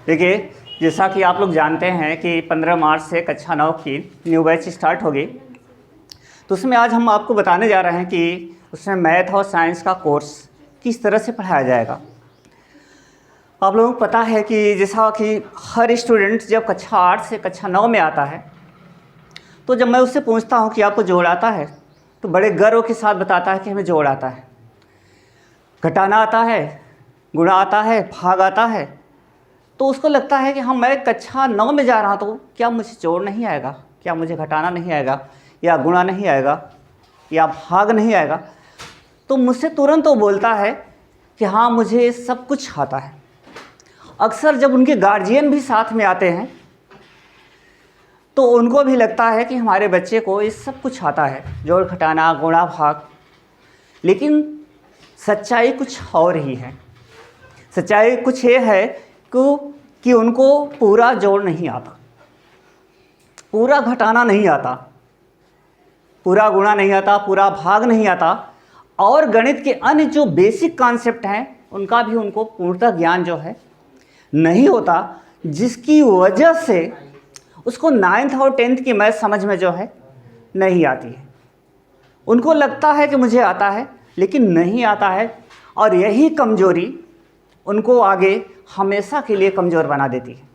देखिए, जैसा कि आप लोग जानते हैं कि 15 मार्च से कक्षा 9 की न्यू बैच स्टार्ट होगी। तो उसमें आज हम आपको बताने जा रहे हैं कि उसमें मैथ और साइंस का कोर्स किस तरह से पढ़ाया जाएगा। आप लोगों को पता है कि जैसा कि हर स्टूडेंट जब कक्षा 8 से कक्षा 9 में आता है, तो जब मैं उससे पूछता हूँ कि आपको जोड़ आता है, तो बड़े गर्व के साथ बताता है कि हमें जोड़ आता है, घटाना आता है, गुणा आता है, भाग आता है। तो उसको लगता है कि हाँ, मैं कक्षा 9 में जा रहा तो क्या मुझे जोड़ नहीं आएगा, क्या मुझे घटाना नहीं आएगा, या गुणा नहीं आएगा, या भाग नहीं आएगा। तो मुझसे तुरंत वो बोलता है कि हाँ, मुझे सब कुछ आता है। अक्सर जब उनके गार्जियन भी साथ में आते हैं तो उनको भी लगता है कि हमारे बच्चे को ये सब कुछ आता है, जोड़ घटाना गुणा भाग। लेकिन सच्चाई कुछ और ही है। सच्चाई कुछ ये है कि उनको पूरा जोड़ नहीं आता, पूरा घटाना नहीं आता, पूरा गुणा नहीं आता, पूरा भाग नहीं आता, और गणित के अन्य जो बेसिक कॉन्सेप्ट हैं उनका भी उनको पूर्णतः ज्ञान जो है नहीं होता, जिसकी वजह से उसको 9th और 10th की मैथ समझ में जो है नहीं आती है। उनको लगता है कि मुझे आता है, लेकिन नहीं आता है, और यही कमजोरी उनको आगे हमेशा के लिए कमज़ोर बना देती है।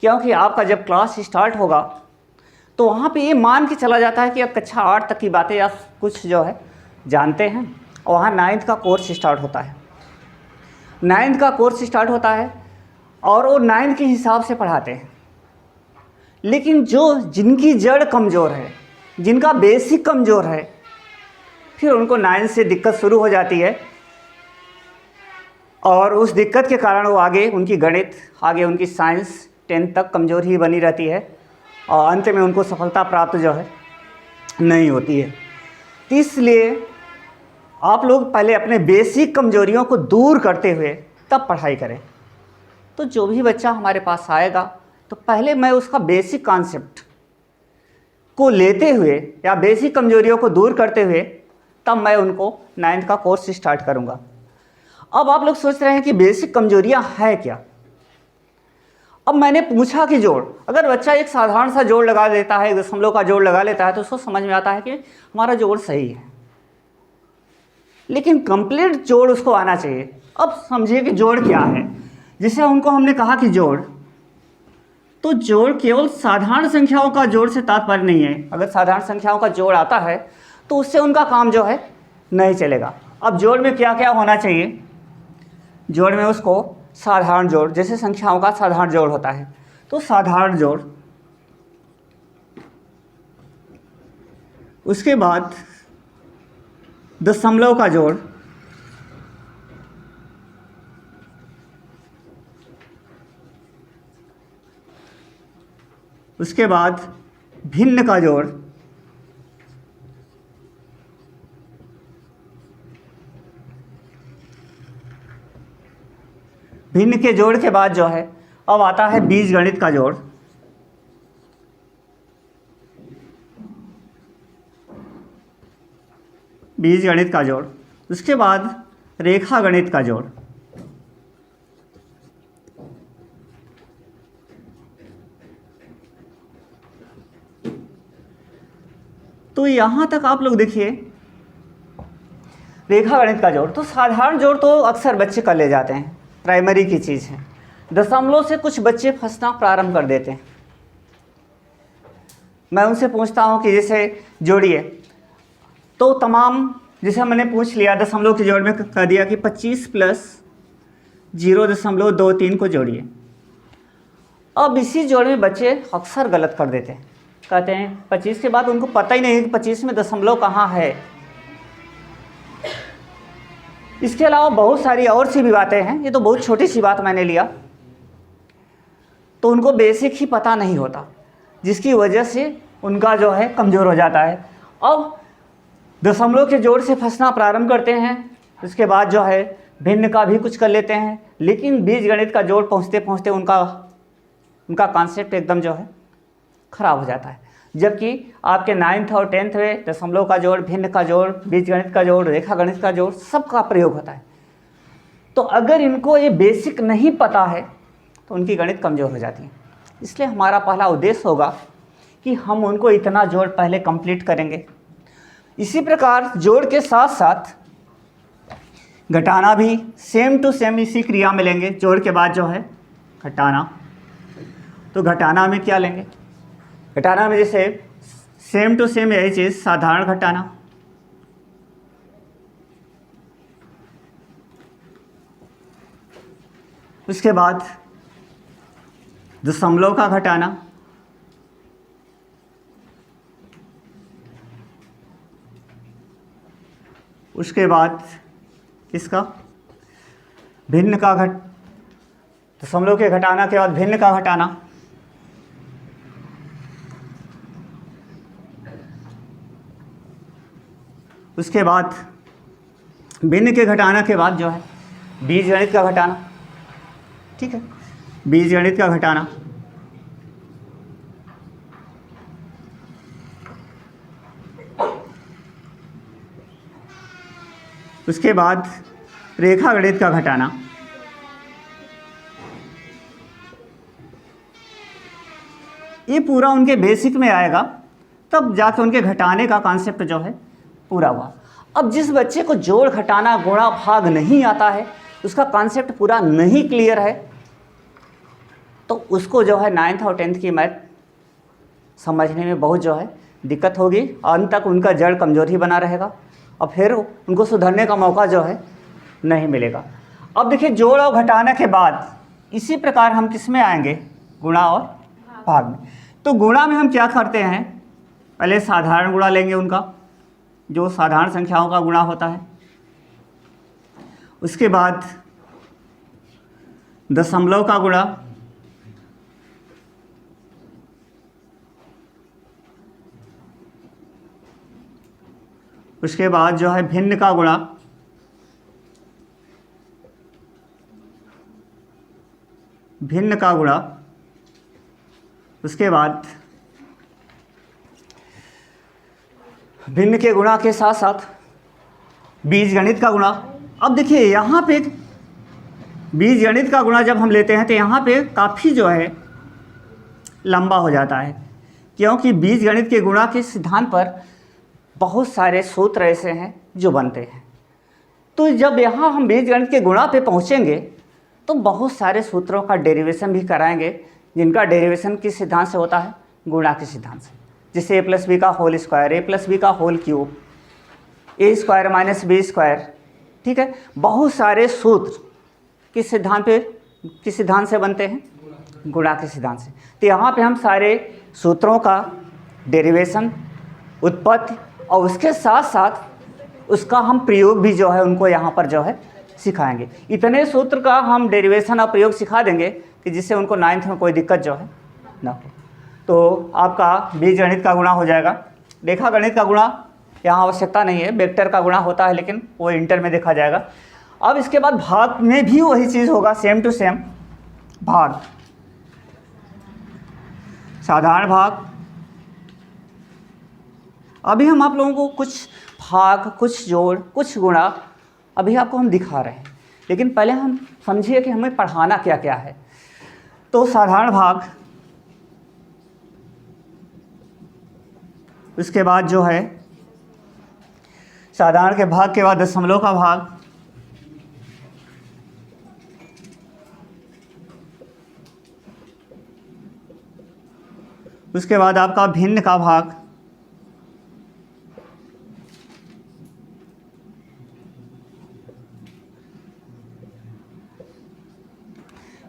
क्योंकि आपका जब क्लास स्टार्ट होगा तो वहाँ पे ये मान के चला जाता है कि अब कक्षा 8 तक की बातें आप कुछ जो है जानते हैं, और वहाँ 9th का कोर्स स्टार्ट होता है। 9th का कोर्स स्टार्ट होता है और वो 9th के हिसाब से पढ़ाते हैं। लेकिन जिनकी जड़ कमज़ोर है, जिनका बेसिक कमज़ोर है, फिर उनको 9th से दिक्कत शुरू हो जाती है, और उस दिक्कत के कारण वो आगे उनकी गणित, आगे उनकी साइंस 10th तक कमज़ोर ही बनी रहती है, और अंत में उनको सफलता प्राप्त जो है नहीं होती है। इसलिए आप लोग पहले अपने बेसिक कमज़ोरियों को दूर करते हुए तब पढ़ाई करें। तो जो भी बच्चा हमारे पास आएगा, तो पहले मैं उसका बेसिक कॉन्सेप्ट को लेते हुए या बेसिक कमज़ोरियों को दूर करते हुए तब मैं उनको 9th का कोर्स स्टार्ट करूँगा। अब आप लोग सोच रहे हैं कि बेसिक कमज़ोरियाँ हैं क्या। अब मैंने पूछा कि जोड़, अगर बच्चा एक साधारण सा जोड़ लगा देता है, 1 दशमलव का जोड़ लगा लेता है, तो उसको समझ में आता है कि हमारा जोड़ सही है। लेकिन कंप्लीट जोड़ उसको आना चाहिए। अब समझिए कि जोड़ क्या है। जिसे उनको हमने कहा कि जोड़, तो जोड़ केवल साधारण संख्याओं का जोड़ से तात्पर्य नहीं है। अगर साधारण संख्याओं का जोड़ आता है तो उससे उनका काम जो है नहीं चलेगा। अब जोड़ में क्या क्या होना चाहिए। जोड़ में उसको साधारण जोड़, जैसे संख्याओं का साधारण जोड़ होता है, तो साधारण जोड़, उसके बाद दशमलव का जोड़, उसके बाद भिन्न का जोड़, भिन्न के जोड़ के बाद जो है अब आता है बीजगणित का जोड़, बीजगणित का जोड़, उसके बाद रेखा गणित का जोड़, तो यहाँ तक आप लोग देखिए रेखा गणित का जोड़। तो साधारण जोड़ तो अक्सर बच्चे कर ले जाते हैं, प्राइमरी की चीज़ है। दशमलव से कुछ बच्चे फंसना प्रारंभ कर देते हैं। मैं उनसे पूछता हूँ कि जैसे जोड़िए, तो तमाम जैसे मैंने पूछ लिया, दशमलव के जोड़ में कह दिया कि 25 प्लस 0.23 को जोड़िए। अब इसी जोड़ में बच्चे अक्सर गलत कर देते हैं। कहते हैं 25 के बाद उनको पता ही नहीं है कि 25 में दशमलव कहाँ है। इसके अलावा बहुत सारी और सी भी बातें हैं। ये तो बहुत छोटी सी बात मैंने लिया, तो उनको बेसिक ही पता नहीं होता, जिसकी वजह से उनका जो है कमज़ोर हो जाता है। अब दशमलव के जोड़ से फंसना प्रारंभ करते हैं, उसके बाद जो है भिन्न का भी कुछ कर लेते हैं, लेकिन बीजगणित का जोड़ पहुँचते पहुँचते उनका कॉन्सेप्ट एकदम जो है ख़राब हो जाता है। जबकि आपके 9th और 10th में दशमलव का जोड़, भिन्न का जोड़, बीजगणित का जोड़, रेखा गणित का जोड़, सबका प्रयोग होता है। तो अगर इनको ये बेसिक नहीं पता है तो उनकी गणित कमज़ोर हो जाती है। इसलिए हमारा पहला उद्देश्य होगा कि हम उनको इतना जोड़ पहले कंप्लीट करेंगे। इसी प्रकार जोड़ के साथ साथ घटाना भी सेम टू सेम इसी क्रिया में लेंगे। जोड़ के बाद जो है घटाना, तो घटाना में क्या लेंगे? घटाना में जैसे सेम टू सेम यही चीज़, साधारण घटाना, उसके बाद दशमलव का घटाना, उसके बाद इसका भिन्न का दशमलव के घटाना के बाद भिन्न का घटाना, उसके बाद भिन्न के घटाना के बाद जो है बीजगणित का घटाना। ठीक है, बीजगणित का घटाना, उसके बाद रेखा गणित का घटाना, ये पूरा उनके बेसिक में आएगा, तब जाके उनके घटाने का कॉन्सेप्ट जो है पूरा हुआ। अब जिस बच्चे को जोड़ घटाना गुणा भाग नहीं आता है, उसका कॉन्सेप्ट पूरा नहीं क्लियर है, तो उसको जो है 9th और 10th की मैथ समझने में बहुत जो है दिक्कत होगी। अंत तक उनका जड़ कमज़ोर ही बना रहेगा और फिर उनको सुधरने का मौका जो है नहीं मिलेगा। अब देखिए, जोड़ और घटाना के बाद इसी प्रकार हम किस में आएंगे? गुणा और भाग में। तो गुणा में हम क्या करते हैं? पहले साधारण गुणा लेंगे उनका, जो साधारण संख्याओं का गुणा होता है। उसके बाद दशमलव का गुणा, उसके बाद जो है भिन्न का गुणा, भिन्न का गुणा, उसके बाद भिन्न के गुणा के साथ साथ बीजगणित का गुणा। अब देखिए यहाँ पे बीजगणित का गुणा जब हम लेते हैं तो यहाँ पे काफ़ी जो है लंबा हो जाता है, क्योंकि बीजगणित के गुणा के सिद्धांत पर बहुत सारे सूत्र ऐसे हैं जो बनते हैं। तो जब यहाँ हम बीजगणित के गुणा पे पहुँचेंगे तो बहुत सारे सूत्रों का डेरिवेशन भी कराएंगे, जिनका डेरिवेशन किस सिद्धांत से होता है? गुणा के सिद्धांत से। जैसे ए प्लस बी का होल स्क्वायर, ए प्लस बी का होल क्यूब, ए स्क्वायर माइनस बी स्क्वायर। ठीक है, बहुत सारे सूत्र किस सिद्धांत पे, किस सिद्धांत से बनते हैं? गुणा के सिद्धांत से। तो यहाँ पे हम सारे सूत्रों का डेरिवेशन, उत्पत्ति और उसके साथ साथ उसका हम प्रयोग भी जो है उनको यहाँ पर जो है सिखाएंगे। इतने सूत्र का हम डेरिवेशन और प्रयोग सिखा देंगे कि जिससे उनको 9th में कोई दिक्कत जो है ना हो। तो आपका बीजगणित का गुणा हो जाएगा। रेखा गणित का गुणा यहाँ आवश्यकता नहीं है, वेक्टर का गुणा होता है, लेकिन वो इंटर में देखा जाएगा। अब इसके बाद भाग में भी वही चीज़ होगा, सेम टू सेम। भाग, साधारण भाग। अभी हम आप लोगों को कुछ भाग, कुछ जोड़, कुछ गुणा अभी आपको हम दिखा रहे हैं, लेकिन पहले हम समझिए कि हमें पढ़ाना क्या क्या है। तो साधारण भाग, उसके बाद जो है साधारण के भाग के बाद दशमलव का भाग, उसके बाद आपका भिन्न का भाग,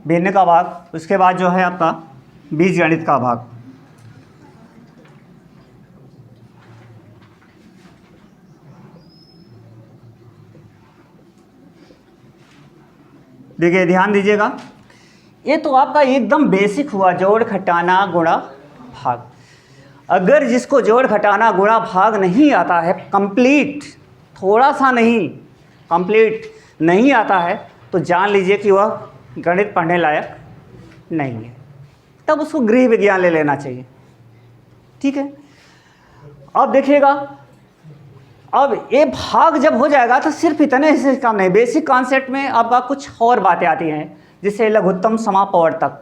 भिन्न का भाग, उसके बाद जो है आपका बीजगणित का भाग। देखिए, ध्यान दीजिएगा, ये तो आपका एकदम बेसिक हुआ, जोड़ घटाना गुणा भाग। अगर जिसको जोड़ घटाना गुणा भाग नहीं आता है, कंप्लीट, थोड़ा सा नहीं, कंप्लीट नहीं आता है, तो जान लीजिए कि वह गणित पढ़ने लायक नहीं है, तब उसको गृह विज्ञान ले लेना चाहिए। ठीक है, अब देखिएगा, अब ये भाग जब हो जाएगा तो सिर्फ इतने से काम नहीं, बेसिक कॉन्सेप्ट में आपका कुछ और बातें आती हैं। जैसे लघुत्तम समापवर्तक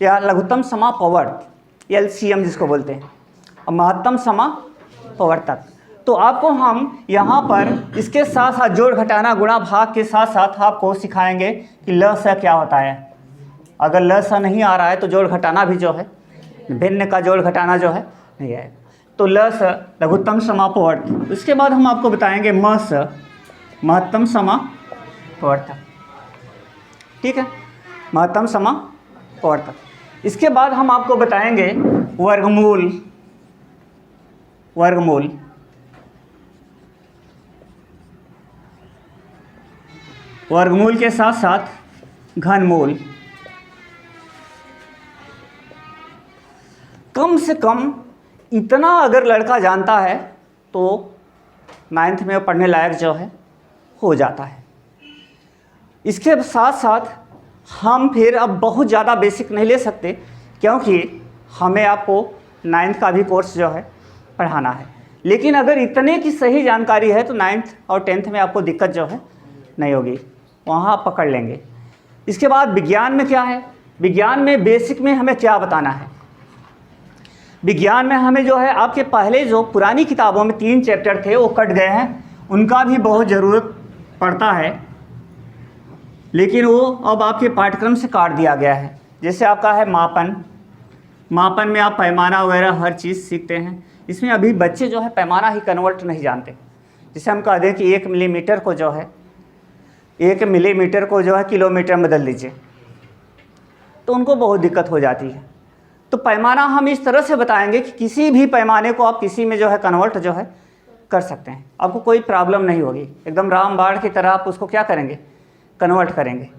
या लघुत्तम समापवर्त, LCM जिसको बोलते हैं, और महत्तम समापवर्तक। तो आपको हम यहाँ पर इसके साथ साथ जोड़ घटाना गुणा भाग के साथ साथ आपको सिखाएंगे कि ल स क्या होता है। अगर ल स नहीं आ रहा है तो जोड़ घटाना भी जो है, भिन्न का जोड़ घटाना जो है नहीं आएगा। तो ल स लघुत्तम समापवर्त। उसके बाद हम आपको बताएंगे म स महत्तम समापवर्तक। ठीक है, महत्तम समापवर्तक। इसके बाद हम आपको बताएंगे वर्गमूल। वर्गमूल वर्गमूल के साथ साथ घनमूल। कम से कम इतना अगर लड़का जानता है तो 9th में पढ़ने लायक जो है हो जाता है। इसके साथ साथ हम फिर अब बहुत ज़्यादा बेसिक नहीं ले सकते, क्योंकि हमें आपको 9th का भी कोर्स जो है पढ़ाना है। लेकिन अगर इतने की सही जानकारी है तो 9th और 10th में आपको दिक्कत जो है नहीं होगी, वहाँ आप पकड़ लेंगे। इसके बाद विज्ञान में क्या है, विज्ञान में बेसिक में हमें क्या बताना है। विज्ञान में हमें जो है आपके पहले जो पुरानी किताबों में 3 चैप्टर थे वो कट गए हैं, उनका भी बहुत ज़रूरत पड़ता है, लेकिन वो अब आपके पाठ्यक्रम से काट दिया गया है। जैसे आपका है मापन। मापन में आप पैमाना वगैरह हर चीज़ सीखते हैं। इसमें अभी बच्चे जो है पैमाना ही कन्वर्ट नहीं जानते। जैसे हम कह दें कि 1 मिलीमीटर को जो है 1 मिलीमीटर को जो है किलोमीटर में बदल दीजिए, तो उनको बहुत दिक्कत हो जाती है। तो पैमाना हम इस तरह से बताएंगे कि किसी भी पैमाने को आप किसी में जो है कन्वर्ट जो है कर सकते हैं, आपको कोई प्रॉब्लम नहीं होगी। एकदम रामबाण की तरह आप उसको क्या करेंगे, कन्वर्ट करेंगे।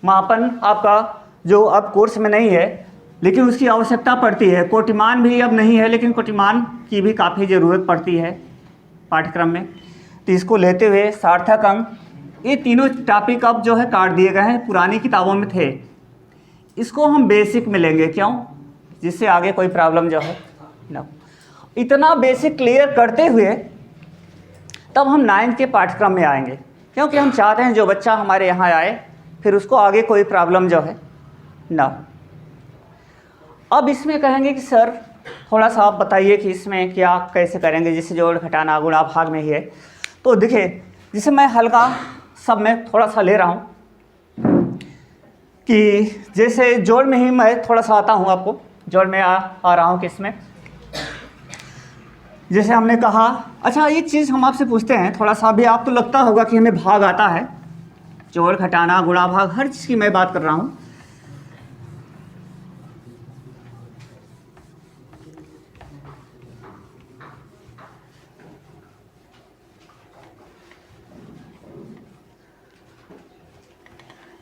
मापन आपका जो अब कोर्स में नहीं है लेकिन उसकी आवश्यकता पड़ती है। कोटिमान भी अब नहीं है, लेकिन कोटिमान की भी काफ़ी ज़रूरत पड़ती है पाठ्यक्रम में। तो इसको लेते हुए सार्थक अंक, ये तीनों टॉपिक अब जो है काट दिए गए हैं, पुरानी किताबों में थे। इसको हम बेसिक में लेंगे, क्यों, जिससे आगे कोई प्रॉब्लम जो है ना। इतना बेसिक क्लियर करते हुए तब हम 9th के पाठ्यक्रम में आएंगे, क्योंकि हम चाहते हैं जो बच्चा हमारे यहाँ आए फिर उसको आगे कोई प्रॉब्लम जो है ना। अब इसमें कहेंगे कि सर थोड़ा सा आप बताइए कि इसमें क्या कैसे करेंगे, जिससे जोड़ घटाना गुणा भाग में ही है। तो देखिए, जिसे मैं हल्का सब में थोड़ा सा ले रहा हूँ कि जैसे जोड़ में ही मैं थोड़ा सा आता हूँ, आपको जोड़ में आ रहा हूँ कि इसमें जैसे हमने कहा। अच्छा, एक चीज़ हम आपसे पूछते हैं, थोड़ा सा भी आपको लगता होगा कि हमें भाग आता है, जोड़ घटाना गुणा भाग हर चीज़ की मैं बात कर रहा हूँ।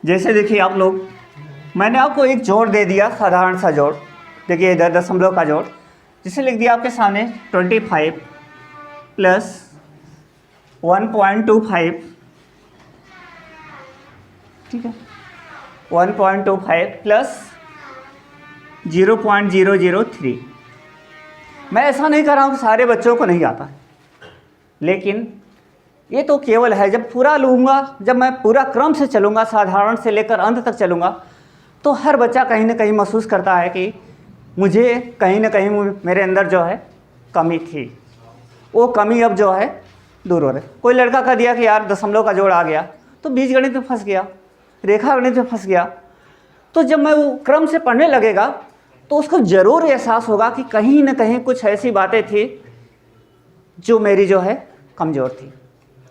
जैसे देखिए आप लोग, मैंने आपको एक जोड़ दे दिया, साधारण सा जोड़। देखिए इधर दशमलव का जोड़, जिसे लिख दिया आपके सामने 25 प्लस 1.25, ठीक है, 1.25 प्लस 0.003। मैं ऐसा नहीं कर रहा हूँ कि सारे बच्चों को नहीं आता है, लेकिन ये तो केवल है जब पूरा लूँगा, जब मैं पूरा क्रम से चलूँगा, साधारण से लेकर अंत तक चलूँगा, तो हर बच्चा कहीं ना कहीं महसूस करता है कि मुझे कहीं ना कहीं मेरे अंदर जो है कमी थी, वो कमी अब जो है दूर हो रही। कोई लड़का कह दिया कि यार दशमलव का जोड़ आ गया, तो बीजगणित में फंस गया, रेखा गणित में फंस गया। तो जब मैं वो क्रम से पढ़ने लगेगा तो उसको ज़रूर एहसास होगा कि कहीं ना कहीं कुछ ऐसी बातें थी जो मेरी जो है कमज़ोर थी,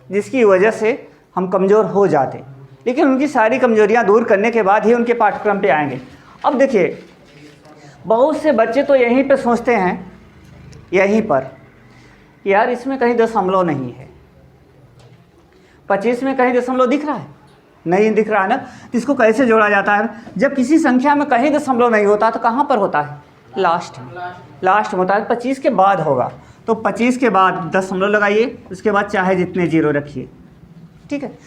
जिसकी वजह से हम कमज़ोर हो जाते। लेकिन उनकी सारी कमज़ोरियाँ दूर करने के बाद ही उनके पाठ्यक्रम पे आएंगे। अब देखिए, बहुत से बच्चे तो यहीं पे सोचते हैं, यहीं पर, यार इसमें कहीं दशमलव नहीं है, 25 में कहीं दशमलव दिख रहा है, नहीं दिख रहा है ना। तो इसको कैसे जोड़ा जाता है? जब किसी संख्या में कहीं दशमलव नहीं होता तो कहाँ पर होता है? लास्ट में होता है। 25 के बाद होगा, तो 25 के बाद दशमलव लगाइए, उसके बाद चाहे जितने जीरो रखिए, ठीक है।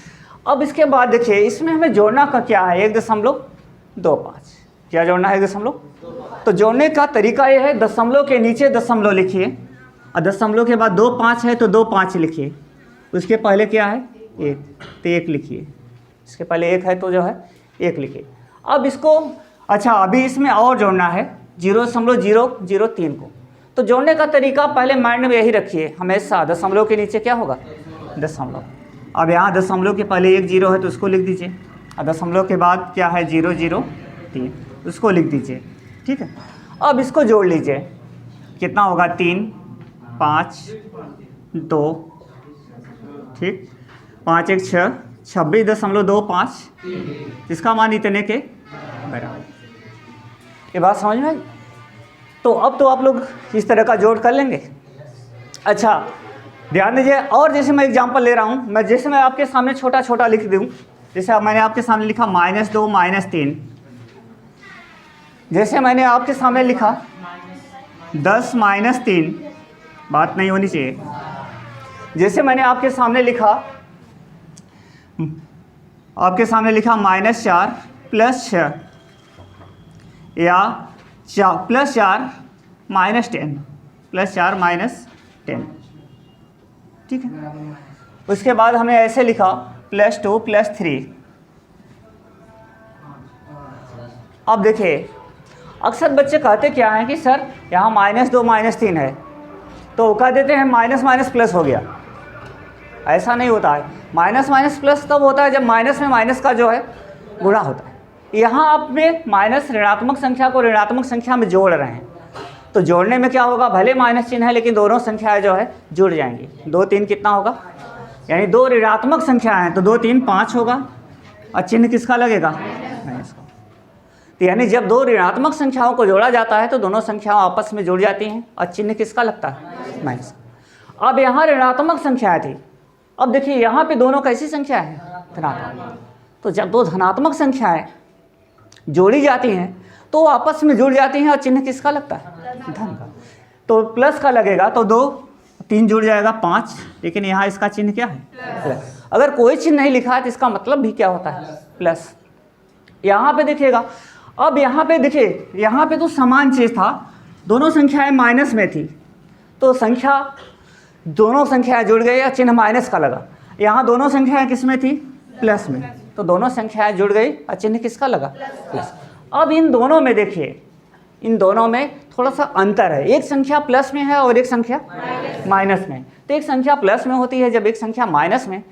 अब इसके बाद देखिए, इसमें हमें जोड़ना का क्या है, 1.25। क्या जोड़ना है? 1.25। तो जोड़ने का तरीका ये है, दशमलव के नीचे दशमलव लिखिए, और दशमलव के बाद 2 5 है तो 2 5 लिखिए, उसके पहले क्या है 1, तो 1 लिखिए, इसके पहले 1 है तो जो है 1 लिखिए। अब इसको अच्छा अभी इसमें और जोड़ना है 0.003 को। तो जोड़ने का तरीका पहले माइंड में यही रखिए, हमेशा दशमलव के नीचे क्या होगा, दशमलव। अब यहाँ दशमलव के पहले 1 0 है तो उसको लिख दीजिए, और दशमलव के बाद क्या है 003, उसको लिख दीजिए, ठीक है। अब इसको जोड़ लीजिए, कितना होगा 3 5 2, ठीक, 5 1 6, 26.25, इसका मान इतने के बराबर। ये बात समझ में आई? तो अब तो आप लोग इस तरह का जोड़ कर लेंगे। अच्छा ध्यान दीजिए, और जैसे मैं एग्जांपल ले रहा हूँ, मैं जैसे मैं आपके सामने छोटा छोटा लिख दूँ, जैसे अब मैंने आपके सामने लिखा -2 -3, जैसे मैंने आपके सामने लिखा 10 -3, बात नहीं होनी चाहिए। जैसे मैंने आपके सामने लिखा -4 + 6 या +4 -10 ठीक है। उसके बाद हमने ऐसे लिखा +2 + 3। अब देखिए अक्सर बच्चे कहते क्या हैं कि सर यहाँ -2 -3 है, तो कह देते हैं माइनस माइनस प्लस हो गया। ऐसा नहीं होता है, माइनस माइनस प्लस तब होता है जब माइनस में माइनस का जो है गुणा होता है। यहाँ आप में माइनस ऋणात्मक संख्या को ऋणात्मक संख्या में जोड़ रहे हैं, तो जोड़ने में क्या होगा, भले माइनस चिन्ह है लेकिन दोनों संख्याएं जो है जुड़ जाएंगी। 2 3 कितना होगा, यानी 2 ऋणात्मक संख्या है तो 2 3 5 होगा, और चिन्ह किसका लगेगा, माइनस का। तो यानी जब 2 ऋणात्मक संख्याओं को जोड़ा जाता है तो दोनों संख्याएं आपस में जुड़ जाती हैं और चिन्ह किसका लगता है, माइनस। अब यहाँ ऋणात्मक संख्याएं थी, अब देखिए यहाँ पे दोनों कैसी संख्या है, धनात्मक। तो जब 2 धनात्मक संख्याएं जोड़ी जाती हैं तो आपस में जुड़ जाती हैं और चिन्ह किसका लगता है, धन का। तो प्लस का लगेगा तो 2 3 जुड़ जाएगा 5, लेकिन यहाँ इसका चिन्ह क्या है, प्लस। अगर कोई चिन्ह नहीं लिखा है तो इसका मतलब भी क्या होता है, प्लस। यहाँ पे देखिएगा, अब यहाँ पे देखिए, यहाँ पे तो समान चीज़ था, दोनों संख्याएं माइनस में थी तो दोनों संख्याएं जुड़ गई और चिन्ह माइनस का लगा। यहाँ दोनों संख्याएं किस में थी, प्लस में, तो दोनों संख्याएं जुड़ गई और चिन्ह किसका लगा, प्लस। अब इन दोनों में देखिए, इन दोनों में थोड़ा सा अंतर है, एक संख्या प्लस में है और एक संख्या माइनस में। तो एक संख्या प्लस में होती है जब एक संख्या माइनस में,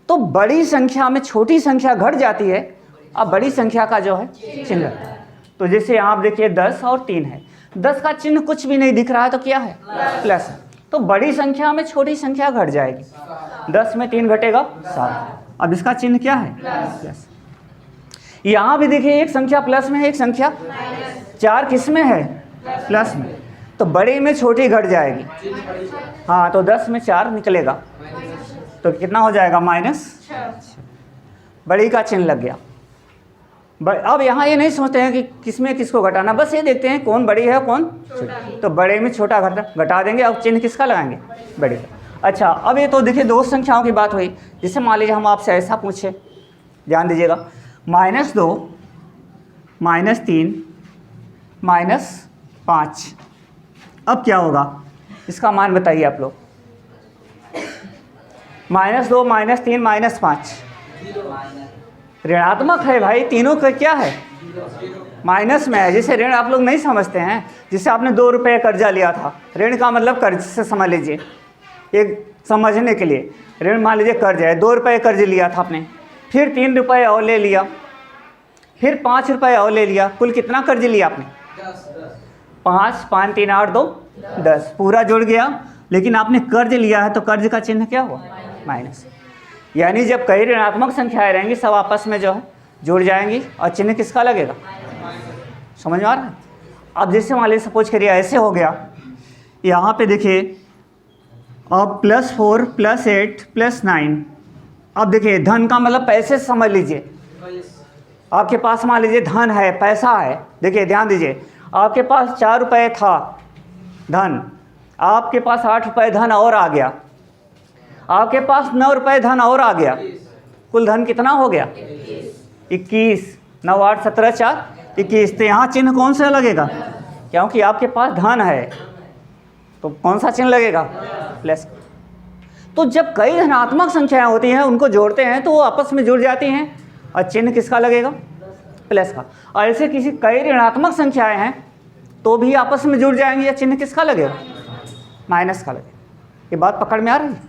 तो बड़ी संख्या में छोटी संख्या घट जाती है, अब बड़ी संख्या का जो है चिन्ह लगता है। तो जैसे यहाँ आप देखिए 10 और 3 है, 10 का चिन्ह कुछ भी नहीं दिख रहा है तो क्या है, प्लस है। तो बड़ी संख्या में छोटी संख्या घट जाएगी, 10 में 3 घटेगा 7, अब इसका चिन्ह क्या है, प्लस। यहाँ भी देखिए एक संख्या प्लस में है, एक संख्या 4 किस में है, प्लस में, तो बड़ी में छोटी घट जाएगी। हाँ, तो 10 में 4 निकलेगा तो कितना हो जाएगा, -6, बड़ी का चिन्ह लग गया। अब यहाँ ये नहीं सोचते हैं कि किसमें किसको घटाना, बस ये देखते हैं कौन बड़ी है कौन छोटी, तो बड़े में छोटा घटा देंगे, अब चिन्ह किसका लगाएंगे, बड़े का। अच्छा अब ये तो देखिए 2 संख्याओं की बात हुई, जिससे मान लीजिए हम आपसे ऐसा पूछे, ध्यान दीजिएगा, -2 -3 -5, अब क्या होगा, इसका मान बताइए आप लोग। -2 -3 -5 ऋणात्मक है भाई, तीनों का क्या है, माइनस में है। जैसे ऋण आप लोग नहीं समझते हैं, जिससे आपने 2 रुपये कर्जा लिया था, ऋण का मतलब कर्ज से समझ लीजिए, एक समझने के लिए, ऋण मान लीजिए कर्ज है, 2 रुपये कर्ज लिया था आपने, फिर 3 रुपये और ले लिया, फिर 5 रुपये और ले लिया, कुल कितना कर्ज लिया आपने, 5 5 3 8 2 10, पूरा जुड़ गया, लेकिन आपने कर्ज लिया है तो कर्ज का चिन्ह क्या हुआ, माइनस। यानी जब कई ऋणात्मक संख्याएं रहेंगी सब आपस में जो है जुड़ जाएंगी और चिन्ह किसका लगेगा, समझ में आ रहा है। अब जैसे मान लीजिए सपोज करिए ऐसे हो गया, यहाँ पे देखिए अब +4 +8 +9, अब देखिए धन का मतलब पैसे से समझ लीजिए, आपके पास मान लीजिए धन है, पैसा है, देखिए ध्यान दीजिए, आपके पास 4 रुपये था धन, आपके पास 8 रुपये धन और आ गया, आपके पास 9 रुपये धन और आ गया, कुल धन कितना हो गया, 21, 9 8 17 4 21। तो यहाँ चिन्ह कौन सा लगेगा, क्योंकि आपके पास धन है तो कौन सा चिन्ह लगेगा, प्लस। तो जब कई धनात्मक संख्याएं होती हैं उनको जोड़ते हैं तो वो आपस में जुड़ जाती हैं और चिन्ह किसका लगेगा, प्लस का। और ऐसे किसी कई ऋणात्मक संख्याएं हैं तो भी आपस में जुड़ जाएंगी, या चिन्ह किसका लगेगा? माइनस का लगेगा। ये बात पकड़ में आ रही है?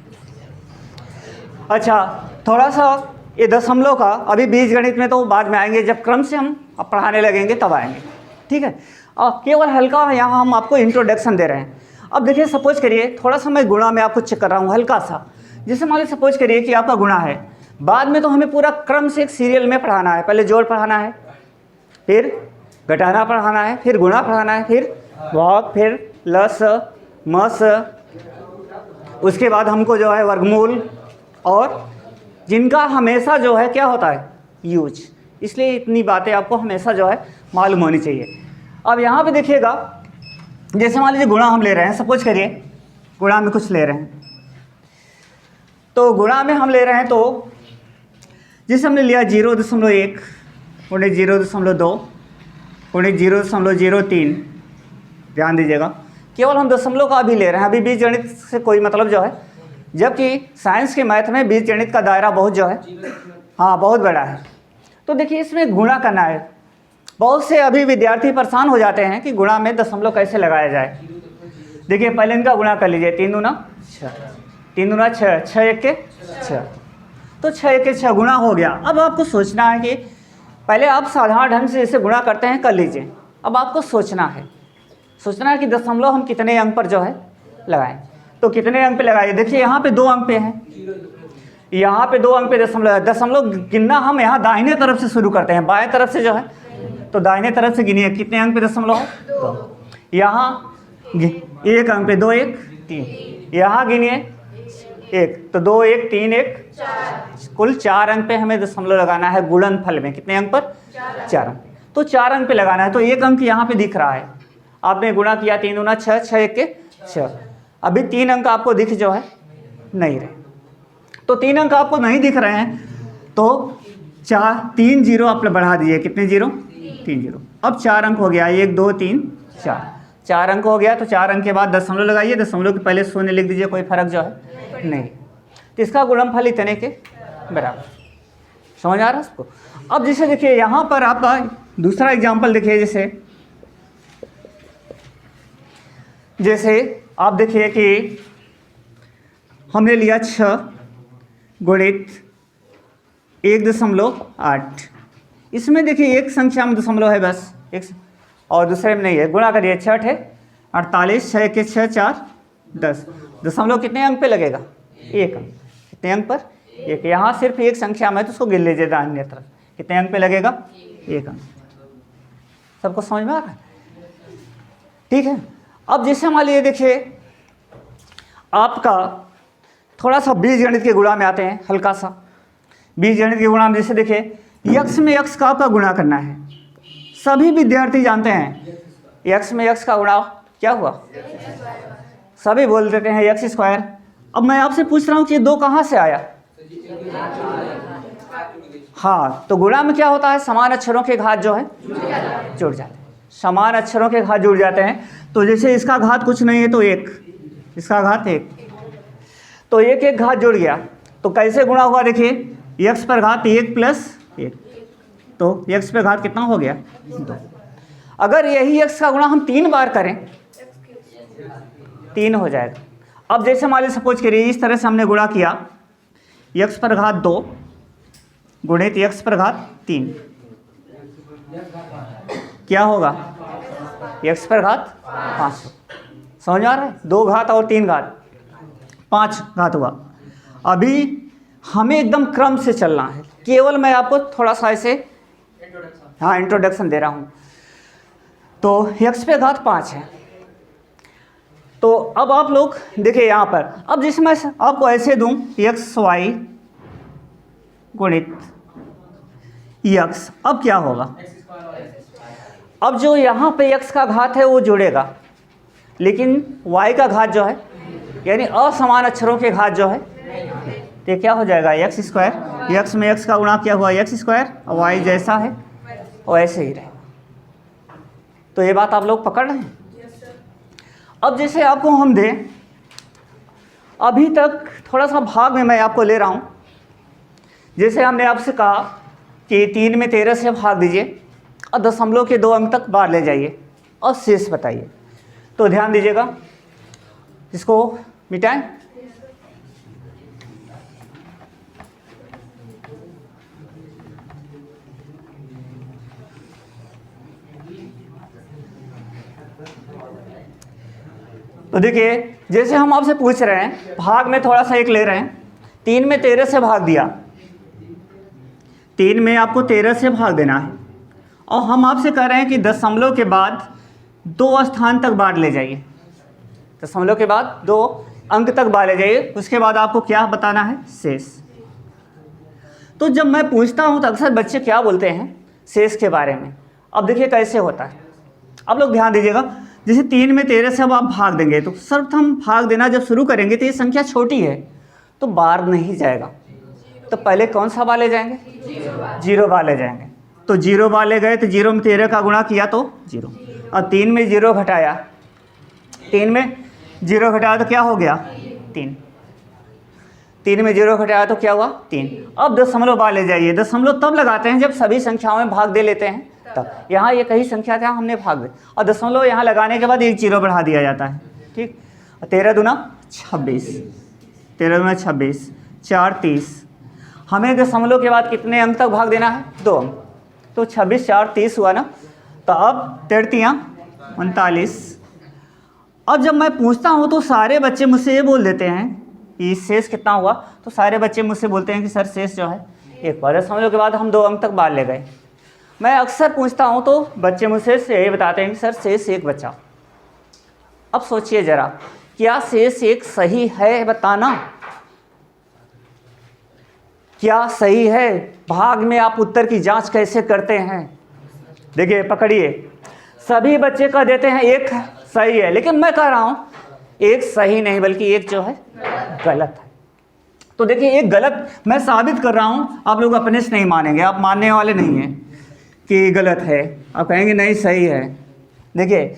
अच्छा, थोड़ा सा ये दशमलव का अभी बीजगणित में तो बाद में आएंगे, जब क्रम से हम पढ़ाने लगेंगे तब आएंगे, ठीक है। और केवल हल्का यहाँ हम आपको इंट्रोडक्शन दे रहे हैं। अब देखिए, सपोज करिए थोड़ा सा मैं गुणा में आपको चेक कर रहा हूँ हल्का सा। जैसे मान लीजिए सपोज करिए कि आपका गुणा है, बाद में तो हमें पूरा क्रम से एक सीरियल में पढ़ाना है। पहले जोड़ पढ़ाना है, फिर घटाना पढ़ाना है, फिर गुणा पढ़ाना है, फिर भाग, फिर लस मस, उसके बाद हमको जो है वर्गमूल, और जिनका हमेशा जो है क्या होता है? यूज। इसलिए इतनी बातें आपको हमेशा जो है मालूम होनी चाहिए। अब यहाँ पे देखिएगा, जैसे मान लीजिए गुणा हम ले रहे हैं, सपोज करिए गुणा में कुछ ले रहे हैं, तो गुणा में हम ले रहे हैं, तो जैसे हमने लिया 0.1 गुणे 0.2 गुणे 0.03, ध्यान दीजिएगा केवल हम दशमलव का अभी ले रहे हैं, अभी बीजगणित से कोई मतलब जो है, जबकि साइंस के मैथ में बीजगणित का दायरा बहुत जो है, हाँ बहुत बड़ा है। तो देखिए इसमें गुणा करना है। बहुत से अभी विद्यार्थी परेशान हो जाते हैं कि गुणा में दशमलव कैसे लगाया जाए। देखिए पहले इनका गुणा कर लीजिए, 3 दूना 6, 3 दूना 6, 6 एक के 6, तो 6 एक के 6 गुणा हो गया। अब आपको सोचना है कि पहले आप साधारण ढंग से जैसे गुणा करते हैं कर लीजिए। अब आपको सोचना है कि दशमलव हम कितने अंक पर जो है लगाएं। तो कितने अंक पे लगाइए? देखिए यहाँ पे 2 अंक पे हैं, यहाँ पे 2 अंक पे दशमलव गिनना हम यहाँ दाहिने तरफ से शुरू करते हैं, बाएं तरफ से जो है, तो दाहिने तरफ से गिनिए कितने अंक पे दशमलव है। तो यहाँ 1 अंक पे 2 1 3, यहाँ गिनिए 1, तो 2 1 3 1, कुल 4 अंक पे हमें दशमलव लगाना है गुणनफल में। कितने अंक पर? 4 अंक। तो 4 अंक पे लगाना है, तो 1 अंक यहाँ पे दिख रहा है, आपने गुणा किया 3 दूना 6, 6 एक के 6। अभी 3 अंक आपको दिख जो है नहीं रहे, तो 3 अंक आपको नहीं दिख रहे हैं, तो 3 जीरो आप बढ़ा दीजिए। कितने जीरो? 3 जीरो। अब 4 अंक हो गया, 1 2 3 4 अंक हो गया। तो 4 अंक के बाद दशमलव लगाइए, दशमलव के पहले शून्य लिख दीजिए, कोई फर्क जो है नहीं। तो इसका गुणनफल इतने के बराबर। समझ आ रहा है उसको? अब जैसे देखिए यहाँ पर आपका दूसरा एग्जाम्पल देखिए, जैसे आप देखिए कि हमने लिया 6 गुणित 1.8। इसमें देखिए एक संख्या में दशमलव है बस, एक और दूसरे में नहीं है। गुणा करिए 6 × 48, 6 के 6 4 10। दशमलव कितने अंक पे लगेगा? 1 अंक। कितने अंक पर? 1। यहाँ सिर्फ एक संख्या में, तो उसको गिन लीजिए दाहिने तरफ। कितने अंक पे लगेगा? 1 अंक। सबको समझ में आ रहा है? ठीक है। अब जैसे मान लीजिए देखिए आपका थोड़ा सा बीजगणित के गुणा में आते हैं, हल्का सा बीजगणित के गुणा में। जैसे देखिए यक्स में यक्स का आपका गुणा करना है। सभी विद्यार्थी जानते हैं यक्स में यक्स का गुणा क्या हुआ? सभी बोल देते हैं x स्क्वायर। अब मैं आपसे पूछ रहा हूँ कि ये 2 कहाँ से आया? हाँ, तो गुणा में क्या होता है? समान अक्षरों के घात जो है जुड़ जाते हैं। समान अक्षरों के घात जुड़ जाते हैं। तो जैसे इसका घात कुछ नहीं है तो 1, इसका घात 1, तो 1 1 घात जुड़ गया। तो कैसे गुणा हुआ? देखिए x पर घात 1 + 1, तो x पे घात कितना हो गया? 2। अगर यही x का गुणा हम 3 बार करें 3 हो जाएगा। अब जैसे मान लीजिए सपोज करिए इस तरह से हमने गुणा किया, x पर घात 2 गुणित x पर घात 3, क्या होगा? x पर घात 5। समझ आ रहा है? 2 घात और 3 घात, 5 घात हुआ। अभी हमें एकदम क्रम से चलना है, केवल मैं आपको थोड़ा सा ऐसे इंट्रोडक्शन दे रहा हूँ। तो x पे घात 5 है। तो अब आप लोग देखिए यहाँ पर, अब जिसमें मैं आपको ऐसे दूँ xy गुणित x, अब क्या होगा? अब जो यहाँ पे x का घात है वो जुड़ेगा, लेकिन y का घात जो है यानी असमान अक्षरों के घात जो है, तो क्या हो जाएगा? x square. x में x का गुणा क्या हुआ? x square. और y जैसा है वैसे ही रहेगा। तो ये बात आप लोग पकड़ रहे हैं? अब जैसे आपको हम दें, अभी तक थोड़ा सा भाग में मैं आपको ले रहा हूँ। जैसे हमने आपसे कहा कि 3 में 13 से भाग दीजिए, और दशमलव के 2 अंक तक बाहर ले जाइए और शेष बताइए। तो ध्यान दीजिएगा, इसको मिटाएं। तो देखिए, जैसे हम आपसे पूछ रहे हैं, भाग में थोड़ा सा एक ले रहे हैं, 3 में 13 से भाग दिया, 3 में आपको 13 से भाग देना है, और हम आपसे कह रहे हैं कि दशमलव के बाद 2 स्थान तक बाहर ले जाइए, दशमलव के बाद 2 अंक तक बाहर ले जाइए, उसके बाद आपको क्या बताना है, शेष। तो जब मैं पूछता हूँ तो अक्सर बच्चे क्या बोलते हैं शेष के बारे में। अब देखिए कैसे होता है, आप लोग ध्यान दीजिएगा। जैसे 3 में 13 से अब आप भाग देंगे, तो सर्वप्रथम भाग देना जब शुरू करेंगे तो ये संख्या छोटी है तो बाहर नहीं जाएगा, तो पहले कौन सा बार ले जाएंगे, 0 बार ले जाएंगे। तो 0 बार ले गए तो 0 में 13 का गुणा किया तो 0, और 3 में 0 घटाया, 3 में 0 घटाया तो क्या हो गया, 3, 3 में 0 घटाया तो क्या हुआ, 3। अब दशमलव बार ले जाइए, दशमलव तब लगाते हैं जब सभी संख्याओं में भाग दे लेते हैं, तब यहाँ ये कई संख्या था हमने भाग दे, और दशमलव यहाँ लगाने के बाद 1 0 बढ़ा दिया जाता है, ठीक। 13 दूना 26, 13 दूना 26, 4 30, हमें दशमलव के बाद कितने अंक तक भाग देना है, 2 अंक, तो 26 4 30 हुआ ना। तो अब 33 39। अब जब मैं पूछता हूँ तो सारे बच्चे मुझसे ये बोल देते हैं कि शेष कितना हुआ, तो सारे बच्चे मुझसे बोलते हैं कि सर शेष जो है 1 बार, दशमलव के बाद हम 2 अंक तक बाहर ले गए। मैं अक्सर पूछता हूँ तो बच्चे मुझसे यही बताते हैं कि सर शेष 1 बचा। अब सोचिए ज़रा, क्या शेष 1 सही है, बताना क्या सही है। भाग में आप उत्तर की जांच कैसे करते हैं, देखिए पकड़िए, सभी बच्चे कह देते हैं 1 सही है, लेकिन मैं कह रहा हूँ 1 सही नहीं बल्कि 1 जो है गलत है। तो देखिए, 1 गलत मैं साबित कर रहा हूँ, आप लोग अपने से नहीं मानेंगे, आप मानने वाले नहीं हैं कि गलत है, आप कहेंगे नहीं सही है। देखिए,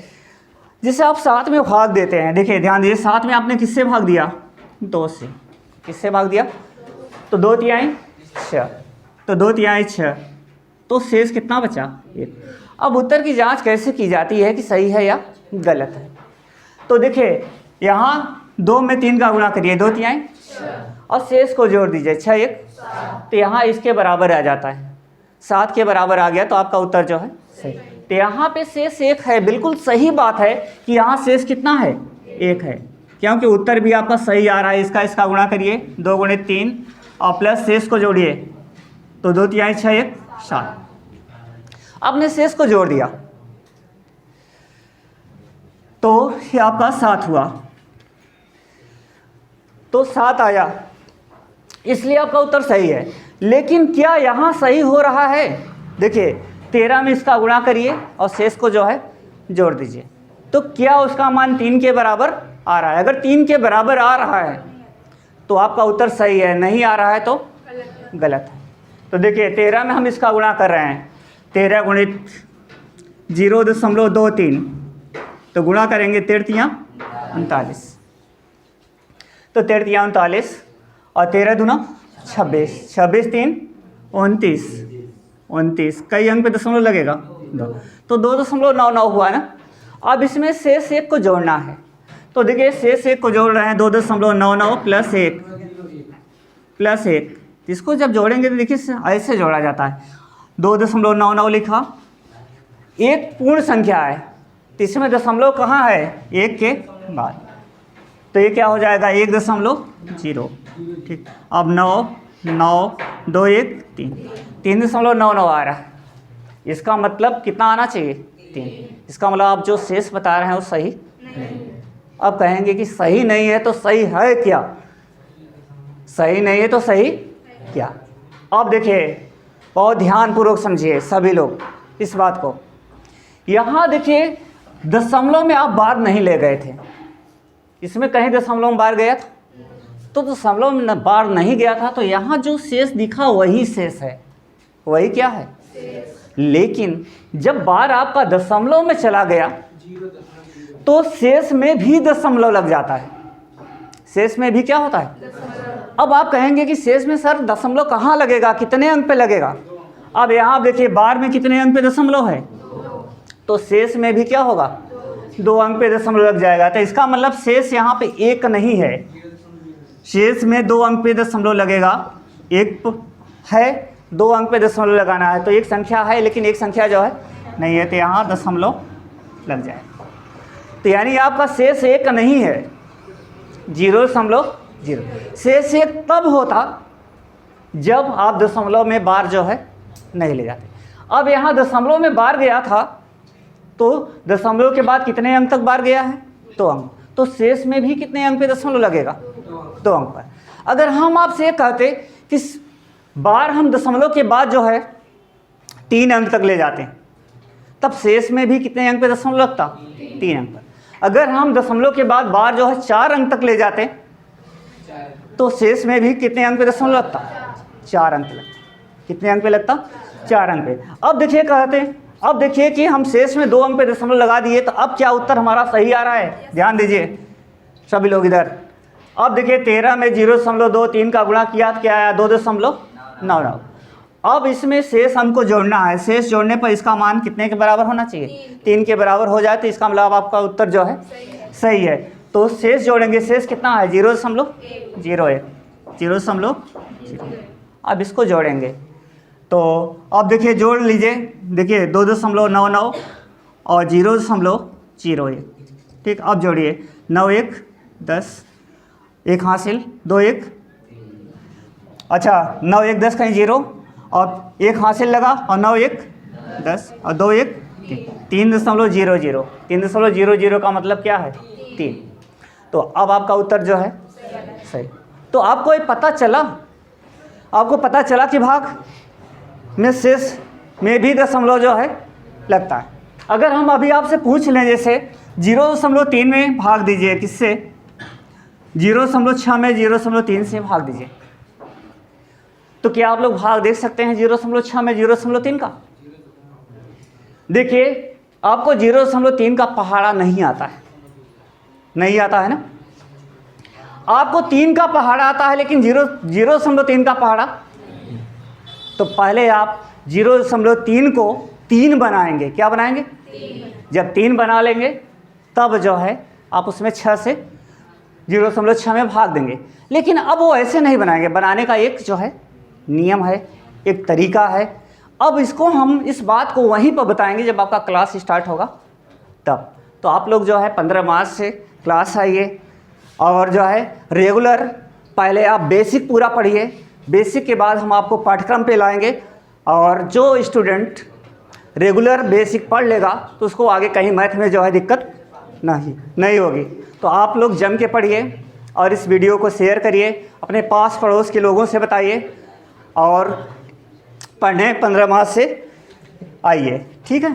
जिसे आप 7 में भाग देते हैं, देखिए ध्यान दीजिए, 7 में आपने किससे भाग दिया, 2 से, किससे भाग दिया, तो 2 तिहाई 6, तो 2 तिहाई 6, तो शेष कितना बचा, 1। अब उत्तर की जांच कैसे की जाती है कि सही है या गलत है। तो देखिए, यहाँ 2 में 3 का गुणा करिए, 2 तिहाई, और शेष को जोड़ दीजिए, 6 1, तो यहाँ इसके बराबर आ जाता है, 7 के बराबर आ गया, तो आपका उत्तर जो है सही। तो यहाँ पे शेष 1 है, बिल्कुल सही बात है कि यहाँ शेष कितना है, 1 है, क्योंकि उत्तर भी आपका सही आ रहा है। इसका गुणा करिए, 2 गुणित 3 और प्लस शेष को जोड़िए, तो 2 तिहाई 6 1 7। आपने शेष को जोड़ दिया तो ये आपका 7 हुआ, तो 7 आया, इसलिए आपका उत्तर सही है। लेकिन क्या यहाँ सही हो रहा है, देखिए 13 में इसका गुणा करिए और शेष को जो है जोड़ दीजिए, तो क्या उसका मान 3 के बराबर आ रहा है। अगर 3 के बराबर आ रहा है तो आपका उत्तर सही है, नहीं आ रहा है तो गलत है। तो देखिए, 13 में हम इसका गुणा कर रहे हैं, 13 गुणित 0.23, तो गुणा करेंगे 13 39, तो 13 39 और 13 दूना 26, 26 3 29, 29, कई अंक पे दशमलव लगेगा, 2, तो 2.99 हुआ ना। अब इसमें शेष 1 को जोड़ना है, तो देखिए शेष 1 को जोड़ रहे हैं, 2.99 प्लस 1 प्लस 1, इसको जब जोड़ेंगे तो देखिए ऐसे जोड़ा जाता है, 2.99 लिखा, एक पूर्ण संख्या है, तो इसमें दशमलव कहाँ है, 1 के बाद, तो ये क्या हो जाएगा 1.0, ठीक। अब 9 9 2 1 3, 3.99 आ रहा है, इसका मतलब कितना आना चाहिए, 3। इसका मतलब आप जो शेष बता रहे हैं वो सही नहीं। अब कहेंगे कि सही नहीं है तो सही है क्या, सही नहीं है तो सही क्या। अब देखिए, बहुत ध्यानपूर्वक समझिए सभी लोग इस बात को। यहाँ देखिए, दशमलव में आप बार नहीं ले गए थे, इसमें कहीं दशमलव में बार गया था, तो दशमलव में बार नहीं गया था, तो यहाँ जो शेष दिखा वही शेष है, वही क्या है, लेकिन जब बार आपका दशमलव में चला गया तो शेष में भी दशमलव लग जाता है, शेष में भी क्या होता है। अब आप कहेंगे कि शेष में सर दशमलव कहाँ लगेगा, कितने अंक पे लगेगा। अब यहाँ आप देखिए बार में कितने अंक पे दशमलव है, तो शेष में भी क्या होगा, 2 अंक पे दशमलव लग जाएगा। तो इसका मतलब शेष यहाँ पे 1 नहीं है, शेष में 2 अंक पे दशमलव लगेगा। 1 है, 2 अंक पे दशमलव लगाना है, तो एक संख्या है लेकिन एक संख्या जो है नहीं है, तो यहाँ दशमलव लग जाए। तो यानी आपका शेष 1 नहीं है, 0.0। शेष 1 तब होता जब आप दशमलव में बार जो है नहीं ले जाते। अब यहाँ दशमलव में बार गया था, तो दशमलव के बाद कितने अंक तक बार गया है, 2 अंक, तो शेष में भी कितने अंक पे दशमलव लगेगा, 2 अंक पर। अगर हम आपसे ये कहते कि बार हम दशमलव के बाद जो है 3 अंक तक ले जाते हैं, तब शेष में भी कितने अंक पे दशमलव लगता, 3 अंक पर। अगर हम दशमलव के बाद बार जो है 4 अंक तक ले जाते हैं, तो शेष में भी कितने अंक पे दशमलव लगता, 4 अंक लगता। कितने अंक पे लगता, 4 अंक पे। अब देखिए कहते हैं, अब देखिए कि हम शेष में 2 अंक पे दशमलव लगा दिए, तो अब क्या उत्तर हमारा सही आ रहा है, ध्यान दीजिए सभी लोग इधर। अब देखिए 13 में 0.23 का गुणा किया तो क्या आया, 2.99। अब इसमें शेष हमको जोड़ना है, शेष जोड़ने पर इसका मान कितने के बराबर होना चाहिए, 3 के बराबर हो जाए, तो इसका मतलब आपका उत्तर जो है सही है। तो शेष जोड़ेंगे, शेष कितना है, 0.01, 0.01। अब इसको जोड़ेंगे, तो अब देखिए जोड़ लीजिए, देखिए 2.99 और 0.01, ठीक। अब जोड़िए, 9 1 10, 1 हासिल, 2 1, अच्छा 9 1 10 कहीं 0 और 1 हासिल लगा, और 9 1 10 और 2 1 3.00। 3.00 का मतलब क्या है, 3। तो अब आपका उत्तर जो है सही। तो आपको ये पता चला, आपको पता चला कि भाग में शेष में भी दशमलव जो है लगता है। अगर हम अभी आपसे पूछ लें, जैसे 0.3 में भाग दीजिए, किससे, 0.6 में 0.3 से भाग दीजिए, तो क्या आप लोग भाग देख सकते हैं 0.6 में 0.3 का। देखिए आपको 0.3 का पहाड़ा नहीं आता है, नहीं आता है ना। आपको 3 का पहाड़ा आता है, लेकिन 0.3 का पहाड़ा। तो पहले आप 0.3 को 3 बनाएंगे, क्या बनाएंगे, जब 3 बना लेंगे तब जो है आप उसमें 6 से 0.6 में भाग देंगे। लेकिन अब वो ऐसे नहीं बनाएंगे, बनाने का एक जो है नियम है, एक तरीका है। अब इसको हम इस बात को वहीं पर बताएंगे जब आपका क्लास स्टार्ट होगा तब। तो आप लोग जो है 15 मार्च से क्लास आइए, और जो है रेगुलर पहले आप बेसिक पूरा पढ़िए, बेसिक के बाद हम आपको पाठ्यक्रम पे लाएंगे। और जो स्टूडेंट रेगुलर बेसिक पढ़ लेगा तो उसको आगे कहीं मैथ में जो है दिक्कत नहीं होगी। तो आप लोग जम के पढ़िए और इस वीडियो को शेयर करिए, अपने पास पड़ोस के लोगों से बताइए, और पढ़ने 15 मार्च से आइए, ठीक है।